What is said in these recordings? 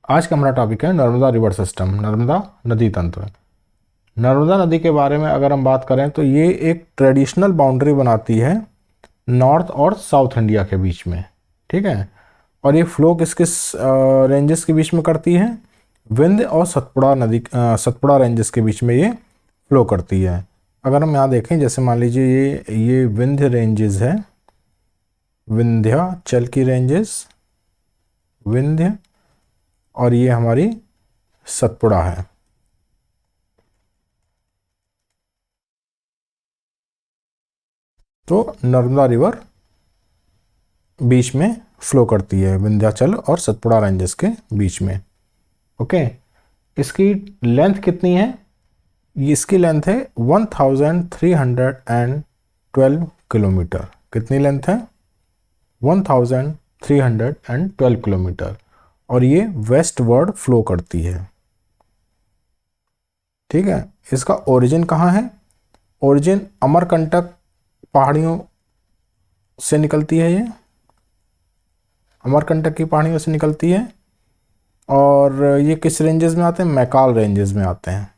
आज का हमारा टॉपिक है नर्मदा रिवर सिस्टम, नर्मदा नदी तंत्र। नर्मदा नदी के बारे में अगर हम बात करें तो ये एक ट्रेडिशनल बाउंड्री बनाती है नॉर्थ और साउथ इंडिया के बीच में। ठीक है। और ये फ्लो किस किस रेंजेस के बीच में करती है? विंध्य और सतपुड़ा नदी, सतपुड़ा रेंजेस के बीच में ये फ्लो करती है। अगर हम यहाँ देखें, जैसे मान लीजिए ये विंध्य रेंजेस है, विंध्याचल की रेंजेस, विंध्य, और ये हमारी सतपुड़ा है। तो नर्मदा रिवर बीच में फ्लो करती है विंध्याचल और सतपुड़ा रेंजेस के बीच में। ओके। इसकी लेंथ कितनी है? इसकी लेंथ है 1312 किलोमीटर। कितनी लेंथ है? 1312 किलोमीटर। और ये वेस्ट वर्ड फ्लो करती है। ठीक है। इसका ओरिजिन कहाँ है? ओरिजिन अमरकंटक पहाड़ियों से निकलती है। ये अमरकंटक की पहाड़ियों से निकलती है। और ये किस रेंजेस में आते हैं? मैकाल रेंजेस में आते हैं।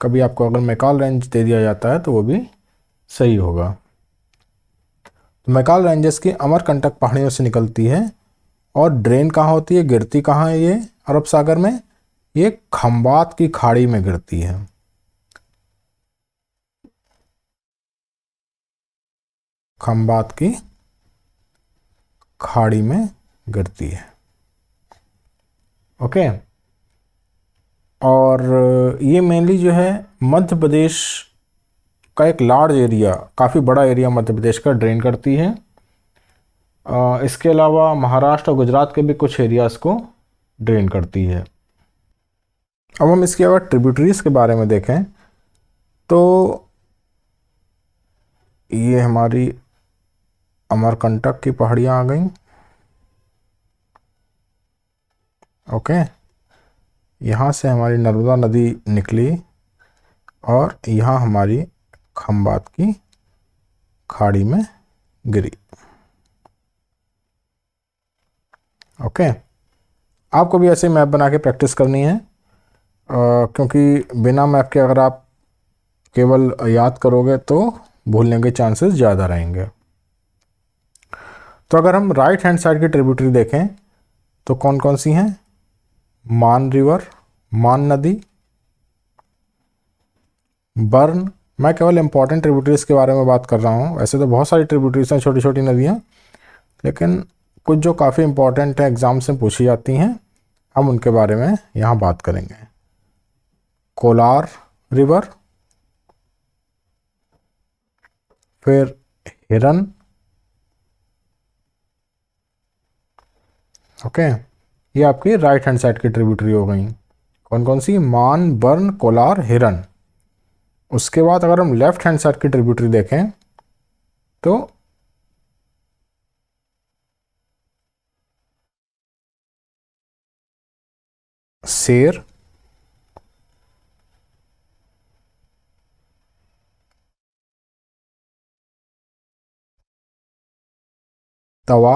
कभी आपको अगर मैकाल रेंज दे दिया जाता है तो वो भी सही होगा। तो मैकाल रेंजेस की अमरकंटक पहाड़ियों से निकलती है। और ड्रेन कहाँ होती है, गिरती कहाँ है ये अरब सागर में? ये खंबात की खाड़ी में गिरती है। खंबात की खाड़ी में गिरती है। ओके। और ये मेनली जो है मध्य प्रदेश का एक लार्ज एरिया, काफ़ी बड़ा एरिया मध्य प्रदेश का ड्रेन करती है। इसके अलावा महाराष्ट्र और गुजरात के भी कुछ एरियाज़ को ड्रेन करती है। अब हम इसके अगर ट्रिब्यूटरीज के बारे में देखें तो ये हमारी अमरकंटक की पहाड़ियाँ आ गई। ओके। यहाँ से हमारी नर्मदा नदी निकली और यहाँ हमारी खंबात की खाड़ी में गिरी। ओके। आपको भी ऐसे मैप बना के प्रैक्टिस करनी है, क्योंकि बिना मैप के अगर आप केवल याद करोगे तो भूलने के चांसेस ज़्यादा रहेंगे। तो अगर हम राइट हैंड साइड की ट्रिब्यूटरी देखें तो कौन कौन सी हैं? मान रिवर, मान नदी, बर्न। मैं केवल इंपॉर्टेंट ट्रिब्यूटरीज के बारे में बात कर रहा हूँ, वैसे तो बहुत सारी ट्रिब्यूटरीज हैं, छोटी छोटी नदियाँ, लेकिन कुछ जो काफ़ी इंपॉर्टेंट है, एग्जाम से पूछी जाती हैं, हम उनके बारे में यहाँ बात करेंगे। कोलार रिवर, फिर हिरन। ओके। ये आपकी राइट हैंड साइड की ट्रिब्यूटरी हो गई। कौन कौन सी? मान, बर्न, कोलार, हिरन। उसके बाद अगर हम लेफ्ट हैंड साइड की ट्रिब्यूटरी देखें तो शेर, तवा,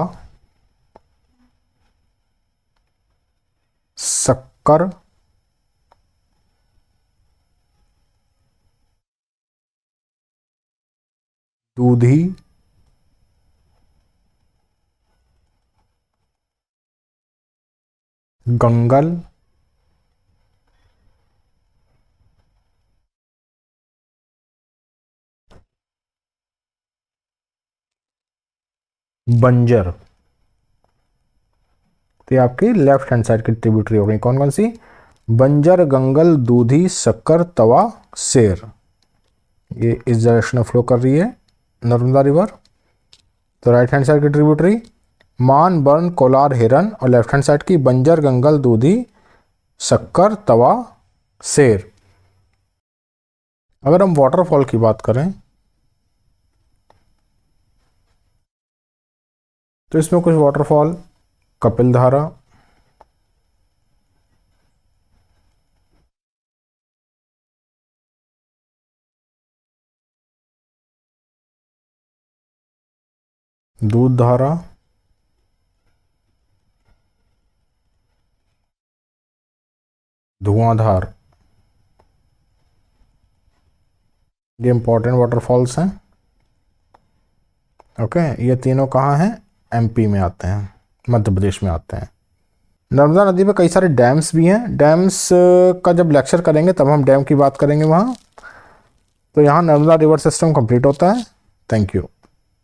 शक्कर, दूधी, गंगल, बंजर। तो ये आपकी लेफ्ट हैंड साइड की ट्रिब्यूटरी हो गई। कौन कौन सी? बंजर, गंगल, दूधी, शक्कर, तवा, शेर। ये इस डायरेक्शन में फ्लो कर रही है नर्मदा रिवर। तो राइट हैंड साइड की ट्रिब्यूटरी मान, बर्न, कोलार, हिरन, और लेफ्ट हैंड साइड की बंजर, गंगल, दूधी, शक्कर, तवा, शेर। अगर हम वाटरफॉल की बात करें तो इसमें कुछ वाटरफॉल: कपिल धारा, दूध धारा, धुआंधार, ये इंपॉर्टेंट वाटरफॉल्स हैं। ओके, ये तीनों कहाँ हैं? एमपी में आते हैं, मध्य प्रदेश में आते हैं। नर्मदा नदी पे कई सारे डैम्स भी हैं। डैम्स का जब लेक्चर करेंगे तब हम डैम की बात करेंगे वहाँ। तो यहाँ नर्मदा रिवर सिस्टम कंप्लीट होता है। Thank you.